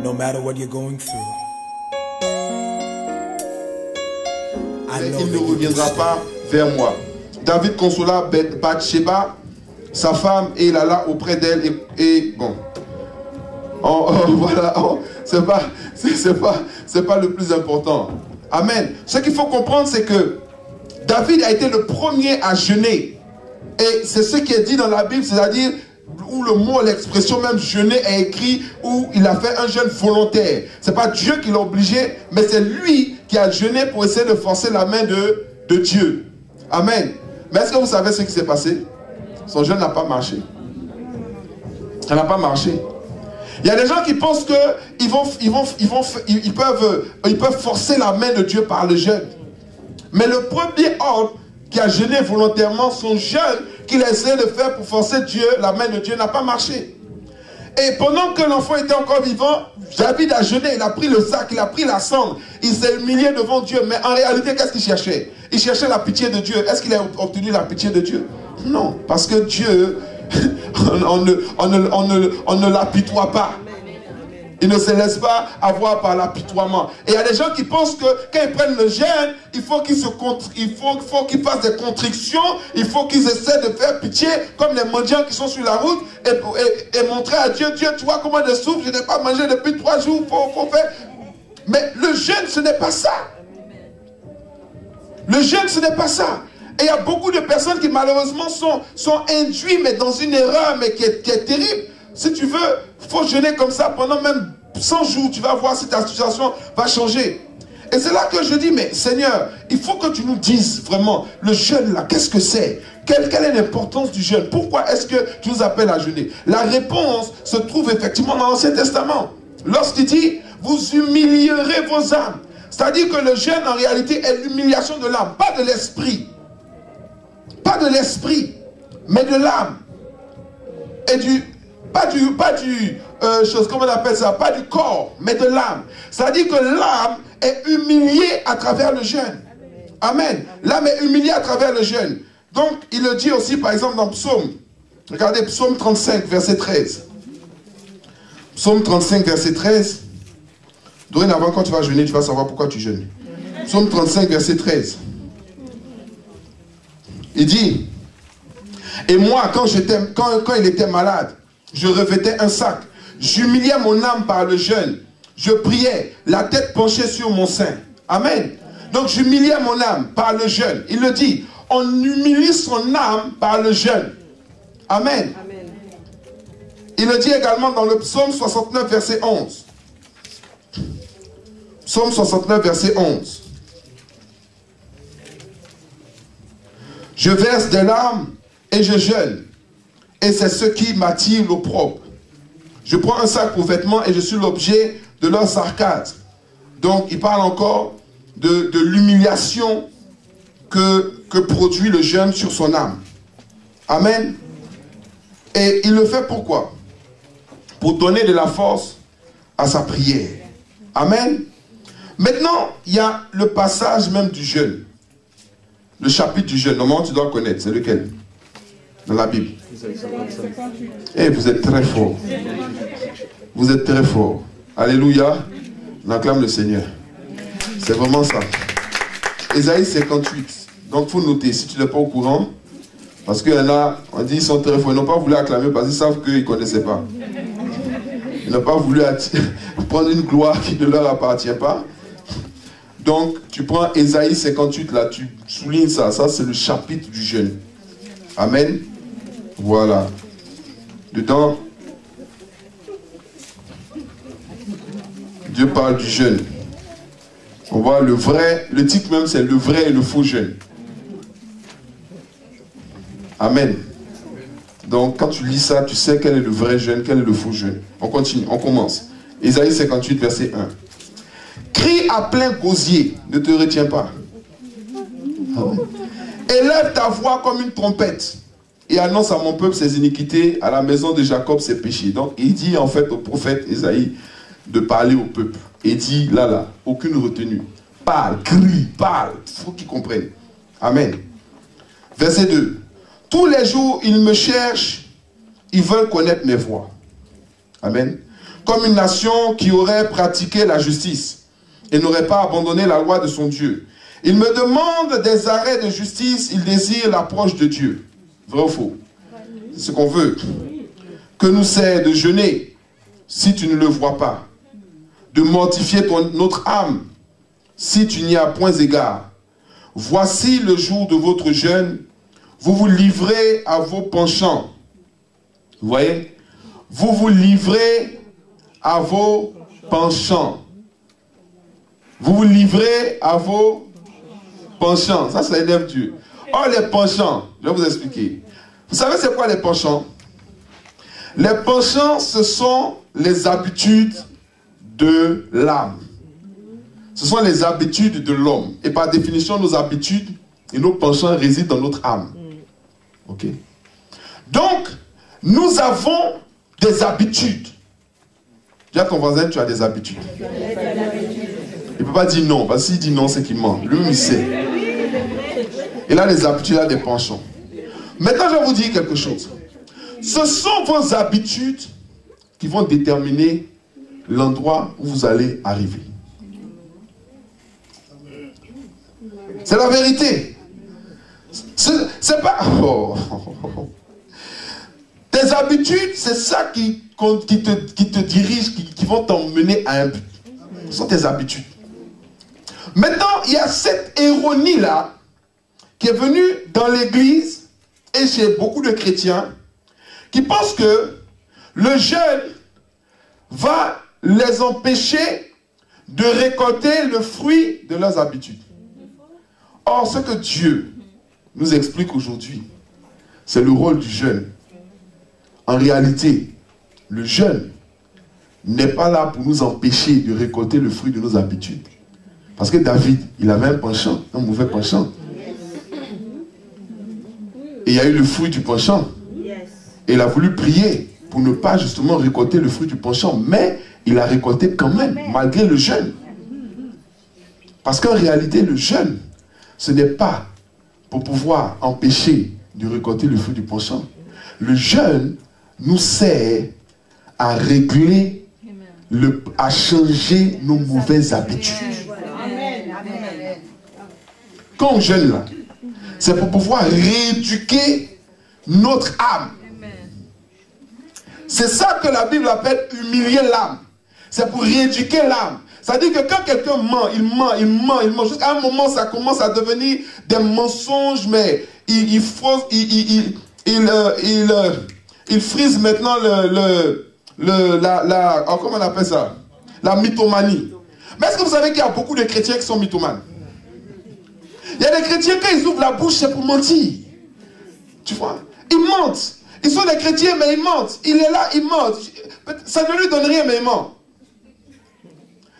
no matter what you're going through. Mais il ne reviendra pas vers moi. David consola Bathsheba, sa femme, et il alla auprès d'elle et bon. Voilà, c'est pas le plus important. Amen. Ce qu'il faut comprendre, c'est que David a été le premier à jeûner. Et c'est ce qui est dit dans la Bible, c'est-à-dire où le mot, l'expression même jeûner est écrit, où il a fait un jeûne volontaire. Ce n'est pas Dieu qui l'a obligé, mais c'est lui qui a jeûné pour essayer de forcer la main de Dieu. Amen. Mais est-ce que vous savez ce qui s'est passé? Son jeûne n'a pas marché. Ça n'a pas marché. Il y a des gens qui pensent qu'ils peuvent forcer la main de Dieu par le jeûne. Mais le premier homme qui a jeûné volontairement, son jeûne qu'il a essayé de faire pour forcer Dieu, la main de Dieu n'a pas marché. Et pendant que l'enfant était encore vivant, David a jeûné, il a pris le sac, il a pris la cendre, il s'est humilié devant Dieu. Mais en réalité, qu'est-ce qu'il cherchait? Il cherchait la pitié de Dieu. Est-ce qu'il a obtenu la pitié de Dieu? Non, parce que Dieu, on ne l'apitoie pas. Il ne se laisse pas avoir par l'apitoiement. Et il y a des gens qui pensent que quand ils prennent le jeûne, il faut qu'ils fassent des contrictions, il faut qu'ils essaient de faire pitié, comme les mendiants qui sont sur la route, et montrer à Dieu, Dieu, tu vois comment je souffre, je n'ai pas mangé depuis 3 jours, faut faire. Mais le jeûne, ce n'est pas ça. Le jeûne, ce n'est pas ça. Et il y a beaucoup de personnes qui malheureusement sont induites, mais dans une erreur, mais qui est terrible. Si tu veux, il faut jeûner comme ça pendant même 100 jours. Tu vas voir si ta situation va changer. Et c'est là que je dis, mais Seigneur, il faut que tu nous dises vraiment, le jeûne là, qu'est-ce que c'est? Quelle est l'importance du jeûne? Pourquoi est-ce que tu nous appelles à jeûner? La réponse se trouve effectivement dans l'Ancien Testament. Lorsqu'il dit, vous humilierez vos âmes. C'est-à-dire que le jeûne, en réalité, est l'humiliation de l'âme, pas de l'esprit. Pas de l'esprit, mais de l'âme. Et comment on appelle ça? Pas du corps, mais de l'âme. C'est-à-dire que l'âme est humiliée à travers le jeûne. Amen. L'âme est humiliée à travers le jeûne. Donc, il le dit aussi, par exemple, dans Psaume. Regardez, Psaume 35, verset 13. Psaume 35, verset 13. Dorénavant, quand tu vas jeûner, tu vas savoir pourquoi tu jeûnes. Psaume 35, verset 13. Il dit, et moi, quand il était malade, je revêtais un sac. J'humiliais mon âme par le jeûne. Je priais, la tête penchée sur mon sein. Amen. Donc j'humiliais mon âme par le jeûne. Il le dit, on humilie son âme par le jeûne. Amen. Amen. Il le dit également dans le psaume 69, verset 11. Psaume 69, verset 11. Je verse des larmes et je jeûne. Et c'est ce qui m'attire l'opprobre. Je prends un sac pour vêtements et je suis l'objet de leur sarcasme. Donc il parle encore de l'humiliation que produit le jeûne sur son âme. Amen. Et il le fait pourquoi? Pour donner de la force à sa prière. Amen. Maintenant, il y a le passage même du jeûne. Le chapitre du jeûne. Normalement, tu dois connaître. C'est lequel? Dans la Bible. Et vous êtes très fort. Vous êtes très fort. Alléluia. On acclame le Seigneur. C'est vraiment ça. Ésaïe 58. Donc, il faut noter. Si tu n'es pas au courant, parce qu'il y en a, on dit ils sont très forts. Ils n'ont pas voulu acclamer parce qu'ils savent qu'ils ne connaissaient pas. Ils n'ont pas voulu prendre une gloire qui ne leur appartient pas. Donc, tu prends Ésaïe 58, là, tu soulignes ça. Ça, c'est le chapitre du jeûne. Amen. Voilà. Dedans, Dieu parle du jeûne. On voit le vrai, le titre même, c'est le vrai et le faux jeûne. Amen. Donc, quand tu lis ça, tu sais quel est le vrai jeûne, quel est le faux jeûne. On continue, on commence. Ésaïe 58, verset 1. Crie à plein gosier, ne te retiens pas. Amen. Élève ta voix comme une trompette et annonce à mon peuple ses iniquités, à la maison de Jacob ses péchés. Donc, il dit en fait au prophète Ésaïe de parler au peuple. Il dit là, aucune retenue. Parle, crie, parle. Il faut qu'ils comprennent. Amen. Verset 2. Tous les jours, ils me cherchent, ils veulent connaître mes voies. Amen. comme une nation qui aurait pratiqué la justice et n'aurait pas abandonné la loi de son Dieu. Il me demande des arrêts de justice, il désire l'approche de Dieu. Vrai ou faux? C'est ce qu'on veut. Que nous sert de jeûner si tu ne le vois pas, de mortifier notre âme si tu n'y as point égard. Voici le jour de votre jeûne, vous vous livrez à vos penchants. Vous voyez? Vous vous livrez à vos penchants. Vous vous livrez à vos penchants. Ça énerve Dieu. Oh, les penchants, je vais vous expliquer. Vous savez c'est quoi les penchants? Les penchants, ce sont les habitudes de l'âme. Ce sont les habitudes de l'homme. Et par définition, nos habitudes et nos penchants résident dans notre âme. Ok? Donc, nous avons des habitudes. Dis à ton voisin, tu as des habitudes. Il ne peut pas dire non, parce que s'il dit non, c'est qu'il ment. Lui-même, il sait. Il a des habitudes, il a des penchants. Maintenant, je vais vous dire quelque chose. Ce sont vos habitudes qui vont déterminer l'endroit où vous allez arriver. C'est la vérité. C'est pas... Oh. Tes habitudes, c'est ça qui te dirige, qui vont t'emmener à un but. Ce sont tes habitudes. Maintenant, il y a cette ironie-là qui est venue dans l'église et chez beaucoup de chrétiens qui pensent que le jeûne va les empêcher de récolter le fruit de leurs habitudes. Or, ce que Dieu nous explique aujourd'hui, c'est le rôle du jeûne. En réalité, le jeûne n'est pas là pour nous empêcher de récolter le fruit de nos habitudes. Parce que David, il avait un penchant, un mauvais penchant. Et il y a eu le fruit du penchant. Et il a voulu prier pour ne pas justement récolter le fruit du penchant. Mais il a récolté quand même, malgré le jeûne. Parce qu'en réalité, le jeûne, ce n'est pas pour pouvoir empêcher de récolter le fruit du penchant. Le jeûne nous sert à régler, à changer nos mauvaises habitudes. Quand on jeûne là, c'est pour pouvoir rééduquer notre âme. C'est ça que la Bible appelle humilier l'âme. C'est pour rééduquer l'âme. C'est-à-dire que quand quelqu'un ment, il ment, jusqu'à un moment, ça commence à devenir des mensonges, mais il frise maintenant comment on appelle ça? La mythomanie. Mais est-ce que vous savez qu'il y a beaucoup de chrétiens qui sont mythomanes? Il y a des chrétiens, quand ils ouvrent la bouche, c'est pour mentir. Tu vois? Ils mentent. Ils sont des chrétiens, mais ils mentent. Il est là, il ment. Ça ne lui donne rien, mais il ment.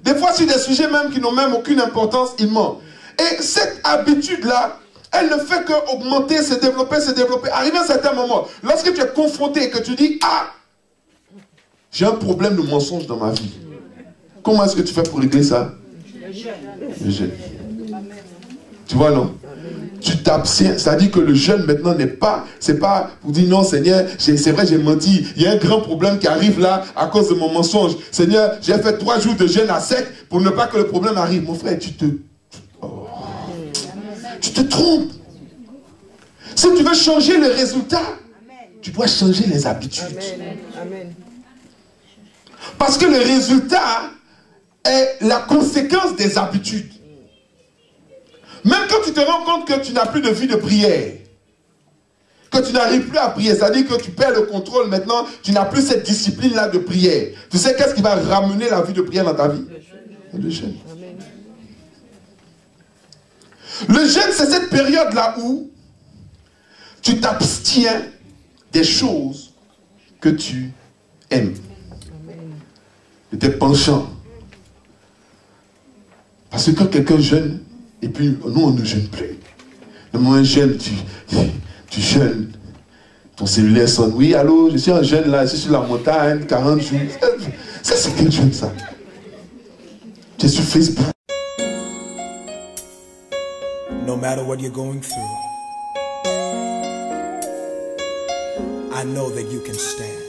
Des fois, sur des sujets même qui n'ont même aucune importance, il ment. Et cette habitude-là, elle ne fait qu'augmenter, se développer. Arrivé à un certain moment, lorsque tu es confronté et que tu dis, ah, j'ai un problème de mensonge dans ma vie. Comment est-ce que tu fais pour régler ça? Le jeûne. Tu vois, non? Tu t'abstiens. C'est-à-dire que le jeûne maintenant n'est pas, c'est pas pour dire non Seigneur, c'est vrai j'ai menti, il y a un grand problème qui arrive là à cause de mon mensonge. Seigneur, j'ai fait 3 jours de jeûne à sec pour ne pas que le problème arrive. Mon frère, tu te trompes. Si tu veux changer le résultat, tu dois changer les habitudes. Amen. Parce que le résultat est la conséquence des habitudes. Même quand tu te rends compte que tu n'as plus de vie de prière, que tu n'arrives plus à prier, c'est-à-dire que tu perds le contrôle maintenant, tu n'as plus cette discipline-là de prière. Tu sais qu'est-ce qui va ramener la vie de prière dans ta vie? Le jeûne. Le jeûne, c'est cette période-là où tu t'abstiens des choses que tu aimes. De tes penchants. Parce que quand quelqu'un jeûne, et puis, nous, on ne jeûne plus. Le moment jeûne, tu jeûnes. Ton cellulaire sonne. Oui, allô, je suis en jeûne là, je suis sur la montagne, 40 jours. Ça, c'est quel jeûne, ça? Tu es sur Facebook. No matter what you're going through, I know that you can stand.